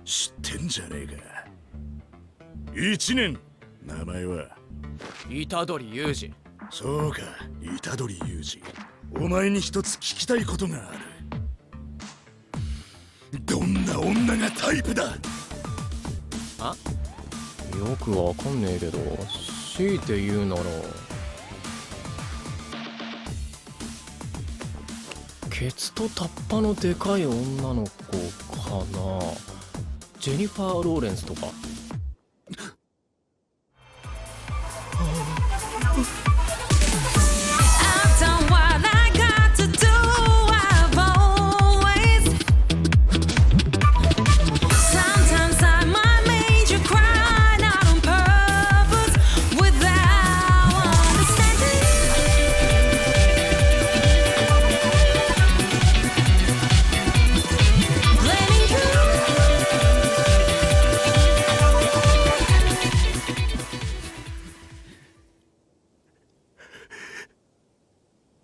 知ってんじゃねえか。一年、名前は虎杖裕二。そうか、虎杖裕二。お前に一つ聞きたいことがある。どんな女がタイプだ？あ？よくわかんねえけど、強いて言うならケツとタッパのでかい女の子かな。ジェニファー・ローレンスとか。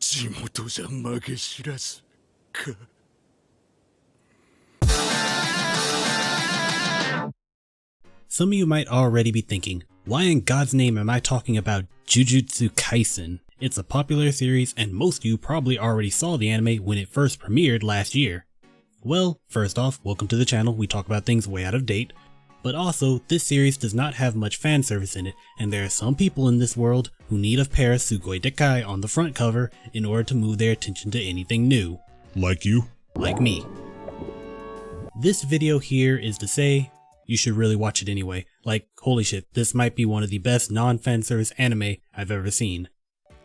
地元じゃ負け知らずか。Some of you might already be thinking, why in God's name am I talking about Jujutsu Kaisen? It's a popular series and most of you probably already saw the anime when it first premiered last year. Well, first off, welcome to the channel. We talk about things way out of date. But also, this series does not have much fan service in it, and there are some people in this world who need a pair of Sugoi Dekai on the front cover in order to move their attention to anything new. Like you? Like me. This video here is to say, you should really watch it anyway. Like, holy shit, this might be one of the best non-fan service anime I've ever seen.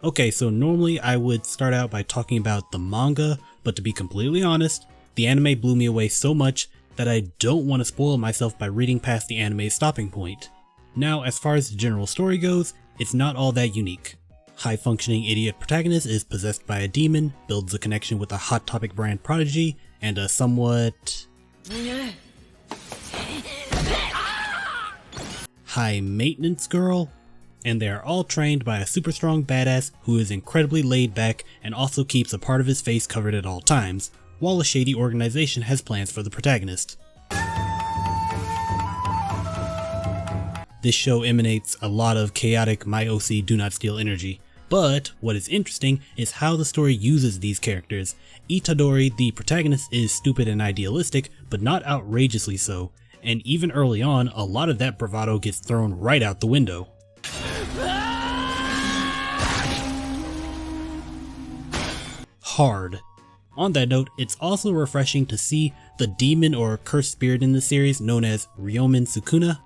Okay, so normally I would start out by talking about the manga, but to be completely honest, the anime blew me away so much that I don't want to spoil myself by reading past the anime's stopping point. Now, as far as the general story goes, it's not all that unique. High-functioning idiot protagonist is possessed by a demon, builds a connection with a Hot Topic brand prodigy, and a somewhat high-maintenance girl, and they are all trained by a super strong badass who is incredibly laid back and also keeps a part of his face covered at all times, while a shady organization has plans for the protagonist. This show emanates a lot of chaotic my OC do not steal energy, but what is interesting is how the story uses these characters. Itadori, the protagonist, is stupid and idealistic, but not outrageously so, and even early on, a lot of that bravado gets thrown right out the window. Hard. On that note, it's also refreshing to see the demon or cursed spirit in the series known as Ryomen Sukuna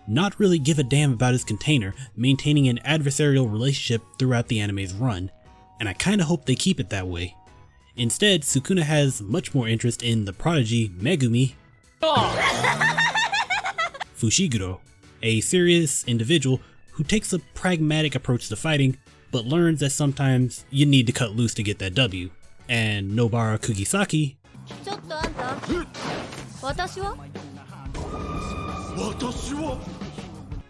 not really give a damn about his container, maintaining an adversarial relationship throughout the anime's run, and I kinda hope they keep it that way. Instead, Sukuna has much more interest in the prodigy Megumi Fushiguro, a serious individual who takes a pragmatic approach to fighting, but learns that sometimes you need to cut loose to get that W. And Nobara Kugisaki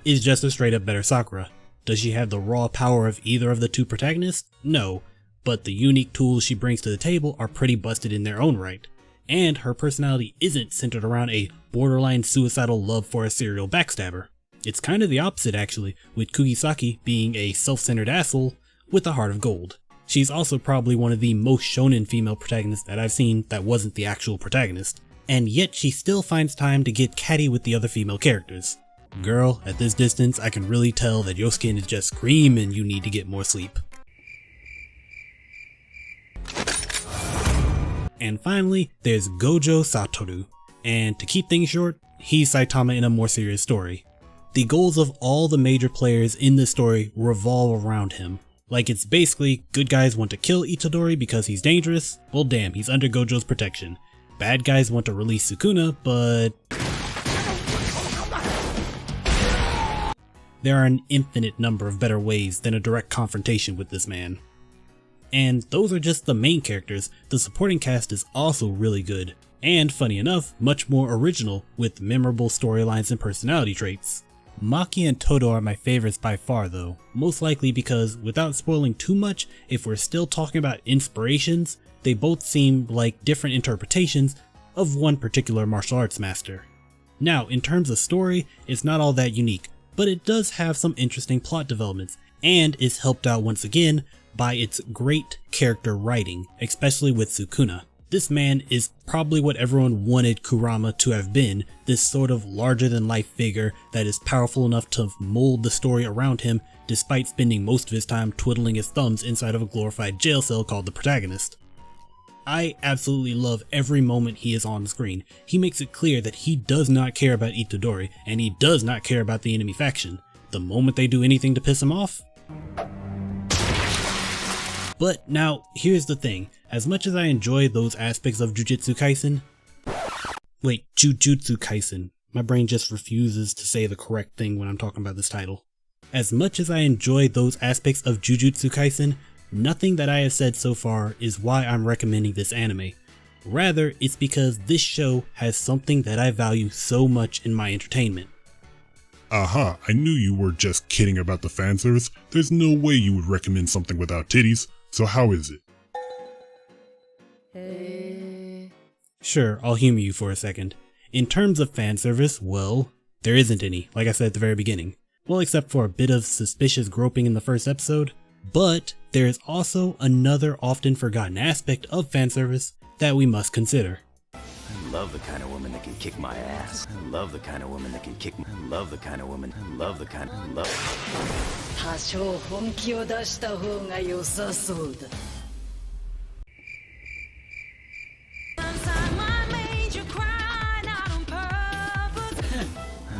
is just a straight up better Sakura. Does she have the raw power of either of the two protagonists? No, but the unique tools she brings to the table are pretty busted in their own right. And her personality isn't centered around a borderline suicidal love for a serial backstabber. It's kind of the opposite actually, with Kugisaki being a self-centered asshole with a heart of gold. She's also probably one of the most shonen female protagonists that I've seen that wasn't the actual protagonist, and yet she still finds time to get catty with the other female characters. Girl, at this distance I can really tell that your skin is just screaming you need to get more sleep. And finally, there's Gojo Satoru, and to keep things short, he's Saitama in a more serious story. The goals of all the major players in this story revolve around him. Like, it's basically, good guys want to kill Itadori because he's dangerous, well damn, he's under Gojo's protection. Bad guys want to release Sukuna, but there are an infinite number of better ways than a direct confrontation with this man. And those are just the main characters. The supporting cast is also really good, and funny enough, much more original with memorable storylines and personality traits. Maki and Todo are my favorites by far though, most likely because, without spoiling too much, if we're still talking about inspirations, they both seem like different interpretations of one particular martial arts master. Now, in terms of story, it's not all that unique, but it does have some interesting plot developments, and is helped out once again by its great character writing, especially with Sukuna. This man is probably what everyone wanted Kurama to have been, this sort of larger than life figure that is powerful enough to mold the story around him despite spending most of his time twiddling his thumbs inside of a glorified jail cell called the protagonist. I absolutely love every moment he is on the screen. He makes it clear that he does not care about Itadori, and he does not care about the enemy faction. The moment they do anything to piss him off. But now, here's the thing. As much as I enjoy those aspects of Jujutsu Kaisen, my brain just refuses to say the correct thing when I'm talking about this title. As much as I enjoy those aspects of Jujutsu Kaisen, nothing that I have said so far is why I'm recommending this anime. Rather, it's because this show has something that I value so much in my entertainment. Aha, I knew you were just kidding about the fanservice. There's no way you would recommend something without titties, so how is it? Sure, I'll humor you for a second. In terms of fan service, well, there isn't any, like I said at the very beginning. Well, except for a bit of suspicious groping in the first episode. But there is also another often forgotten aspect of fan service that we must consider. I love the kind of woman that can kick my ass. I love the kind of woman that can kick my... I love the kind of woman. I love the kind of... I love... 多少本気を出した方が良さそうだ。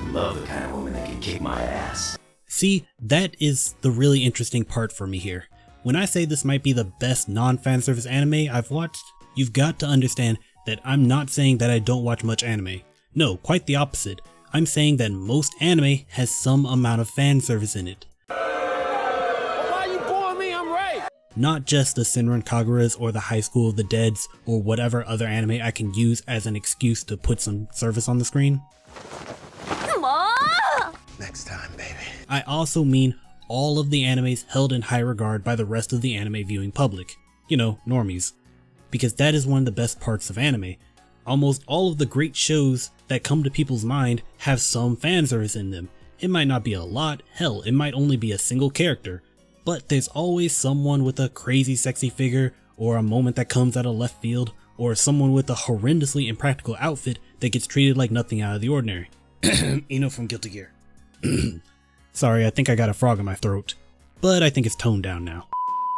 I love the kind of woman that can kick my ass. See, that is the really interesting part for me here. When I say this might be the best non-fanservice anime I've watched, you've got to understand that I'm not saying that I don't watch much anime. No, quite the opposite. I'm saying that most anime has some amount of fan service in it. Why you boring me? I'm right. Not just the Senran Kagura's or the High School of the Deads or whatever other anime I can use as an excuse to put some service on the screen. Next time, baby. I also mean all of the animes held in high regard by the rest of the anime viewing public. You know, normies. Because that is one of the best parts of anime. Almost all of the great shows that come to people's mind have some fan service in them. It might not be a lot, hell, it might only be a single character. But there's always someone with a crazy sexy figure, or a moment that comes out of left field, or someone with a horrendously impractical outfit that gets treated like nothing out of the ordinary. Ino from Guilty Gear. Sorry, I think I got a frog in my throat. But I think it's toned down now.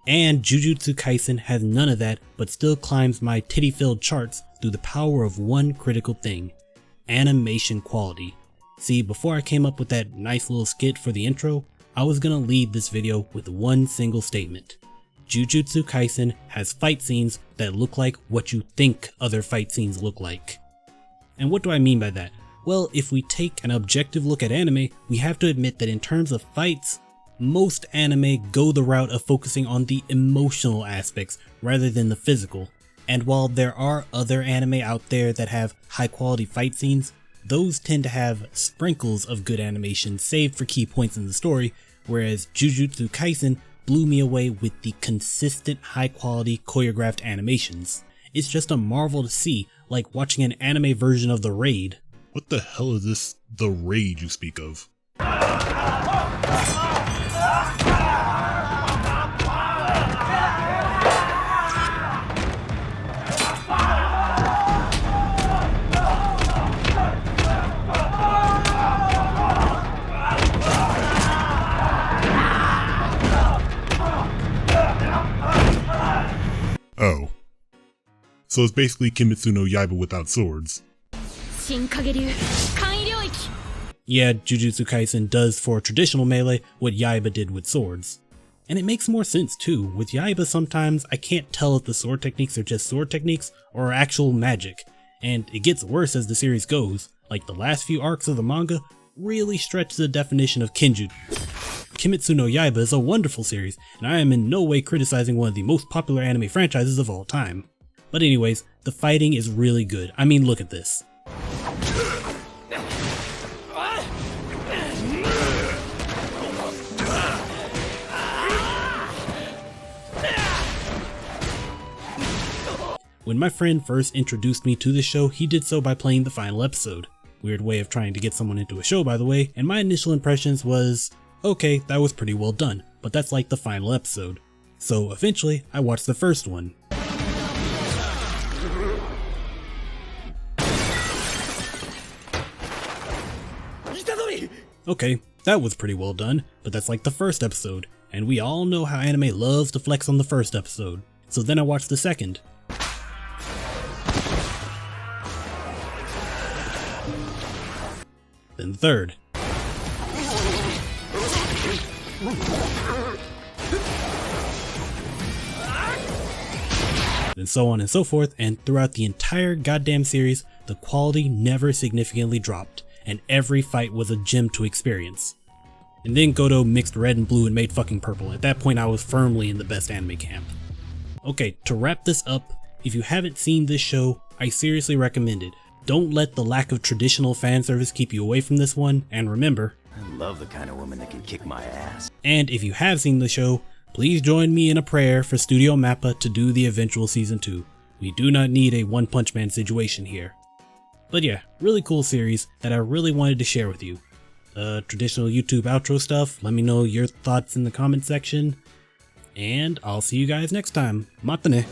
And Jujutsu Kaisen has none of that, but still climbs my titty-filled charts through the power of one critical thing: animation quality. See, before I came up with that nice little skit for the intro, I was gonna lead this video with one single statement. Jujutsu Kaisen has fight scenes that look like what you think other fight scenes look like. And what do I mean by that? Well, if we take an objective look at anime, we have to admit that in terms of fights, most anime go the route of focusing on the emotional aspects rather than the physical. And while there are other anime out there that have high quality fight scenes, those tend to have sprinkles of good animation saved for key points in the story, whereas Jujutsu Kaisen blew me away with the consistent high quality choreographed animations. It's just a marvel to see, like watching an anime version of The Raid. What the hell is this The Raid you speak of? Oh. So it's basically Kimetsu no Yaiba without swords. Yeah, Jujutsu Kaisen does for traditional melee what Yaiba did with swords. And it makes more sense too. With Yaiba sometimes I can't tell if the sword techniques are just sword techniques or actual magic. And it gets worse as the series goes, like the last few arcs of the manga really stretch the definition of Kenjutsu. Kimetsu no Yaiba is a wonderful series, and I am in no way criticizing one of the most popular anime franchises of all time. But anyways, the fighting is really good. I mean, look at this. When my friend first introduced me to the show, he did so by playing the final episode. Weird way of trying to get someone into a show, by the way, and my initial impressions was, okay, that was pretty well done, but that's like the final episode. So eventually, I watched the first one. Okay, that was pretty well done, but that's like the first episode, and we all know how anime loves to flex on the first episode. So then I watched the second. Then the third. And so on and so forth, and throughout the entire goddamn series, the quality never significantly dropped, and every fight was a gem to experience. And then Goto mixed red and blue and made fucking purple. At that point I was firmly in the best anime camp. Okay, to wrap this up, if you haven't seen this show, I seriously recommend it. Don't let the lack of traditional fan service keep you away from this one, and remember, I love the kind of woman that can kick my ass. And if you have seen the show, please join me in a prayer for Studio Mappa to do the eventual season 2. We do not need a One Punch Man situation here. But yeah, really cool series that I really wanted to share with you. Traditional YouTube outro stuff, let me know your thoughts in the comment section. And I'll see you guys next time. Matane.